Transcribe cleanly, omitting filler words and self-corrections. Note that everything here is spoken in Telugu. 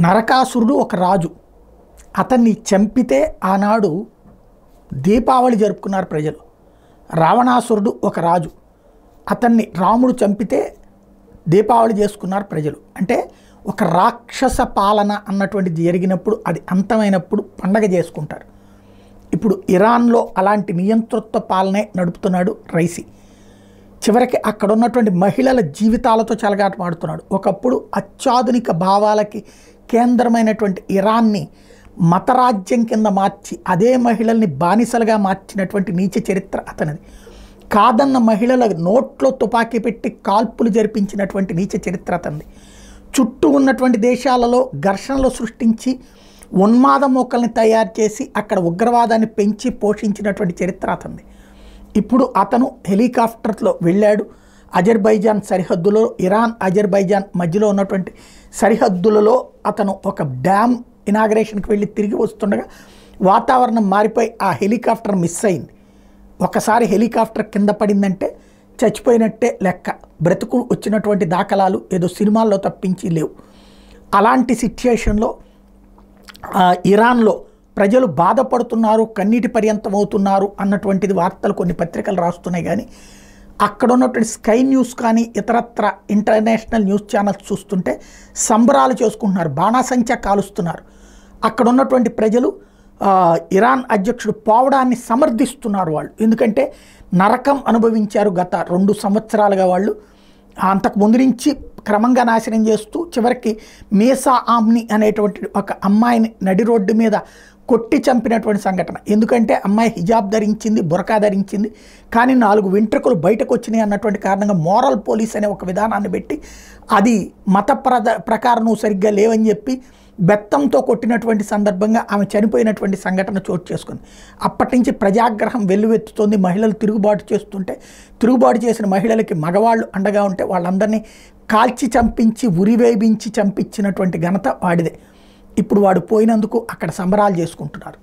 నరకాసురుడు ఒక రాజు. అతన్ని చంపితే ఆనాడు దీపావళి జరుపుకున్నారు ప్రజలు. రావణాసురుడు ఒక రాజు. అతన్ని రాముడు చంపితే దీపావళి చేసుకున్నారు ప్రజలు. అంటే ఒక రాక్షస పాలన అన్నటువంటిది జరిగినప్పుడు, అది అంతమైనప్పుడు పండగ చేసుకుంటారు. ఇప్పుడు ఇరాన్లో అలాంటి నియంతృత్వ పాలనే నడుపుతున్నాడు రైసీ. చివరికి అక్కడ ఉన్నటువంటి మహిళల జీవితాలతో చెలగాటమాడుతున్నాడు. ఒకప్పుడు అత్యాధునిక భావాలకి కేంద్రమైనటువంటి ఇరాన్ని మతరాజ్యం కింద మార్చి అదే మహిళల్ని బానిసలుగా మార్చినటువంటి నీచ చరిత్ర అతనిది. కాదన్న మహిళల నోట్లో తుపాకీ పెట్టి కాల్పులు జరిపించినటువంటి నీచ చరిత్ర అతనిది. చుట్టూ ఉన్నటువంటి దేశాలలో ఘర్షణలు సృష్టించి ఉన్మాద మూకల్ని తయారు చేసి అక్కడ ఉగ్రవాదాన్ని పెంచి పోషించినటువంటి చరిత్ర అతనిది. ఇప్పుడు అతను హెలికాప్టర్లో వెళ్ళాడు. అజర్బైజాన్ సరిహద్దులో, ఇరాన్ అజర్బైజాన్ మధ్యలో ఉన్నటువంటి సరిహద్దులలో అతను ఒక డ్యామ్ ఇనాగరేషన్కి వెళ్ళి తిరిగి వస్తుండగా వాతావరణం మారిపోయి ఆ హెలికాప్టర్ మిస్ అయింది. ఒకసారి హెలికాప్టర్ కింద పడిందంటే చచ్చిపోయినట్టే లెక్క. బ్రతుకు వచ్చినటువంటి దాఖలాలు ఏదో సినిమాల్లో తప్పించి లేవు. అలాంటి సిచ్యుయేషన్లో ఇరాన్లో ప్రజలు బాధపడుతున్నారు, కన్నీటి పర్యంతం అవుతున్నారు అన్నటువంటిది వార్తలు కొన్ని పత్రికలు రాస్తున్నాయి. కానీ అక్కడ ఉన్నటువంటి స్కై న్యూస్ కానీ ఇతరత్ర ఇంటర్నేషనల్ న్యూస్ ఛానల్స్ చూస్తుంటే సంబరాలు చేసుకుంటున్నారు, బాణాసంచా కాలుస్తున్నారు. అక్కడ ఉన్నటువంటి ప్రజలు ఇరాన్ అధ్యక్షుడు పోవడాన్ని సమర్థిస్తున్నారు వాళ్ళు. ఎందుకంటే నరకం అనుభవించారు గత 2 సంవత్సరాలుగా వాళ్ళు. అంతకు ముందు నుంచి క్రమంగా నాశనం చేస్తూ చివరికి మేసా ఆమ్ని అనేటువంటి ఒక అమ్మాయిని నడి రోడ్డు మీద కొట్టి చంపినటువంటి సంఘటన. ఎందుకంటే అమ్మాయి హిజాబ్ ధరించింది, బురకా ధరించింది, కానీ 4 వెంట్రుకలు బయటకు వచ్చినాయి అన్నటువంటి కారణంగా మోరల్ పోలీస్ అనే ఒక విధానాన్ని పెట్టి అది మత ప్రకారం నువ్వు సరిగ్గా లేవని చెప్పి బెత్తంతో కొట్టినటువంటి సందర్భంగా ఆమె చనిపోయినటువంటి సంఘటన చోటు చేసుకుంది. అప్పటి నుంచి ప్రజాగ్రహం వెల్లువెత్తుతోంది. మహిళలు తిరుగుబాటు చేస్తుంటే, తిరుగుబాటు చేసిన మహిళలకి మగవాళ్ళు అండగా ఉంటే వాళ్ళందరినీ కాల్చి చంపించి ఉరివేయించి చంపించినటువంటి ఘనత వాడిదే. ఇప్పుడు వాడు పోయినందుకు అక్కడ సంబరాలు చేసుకుంటున్నారు.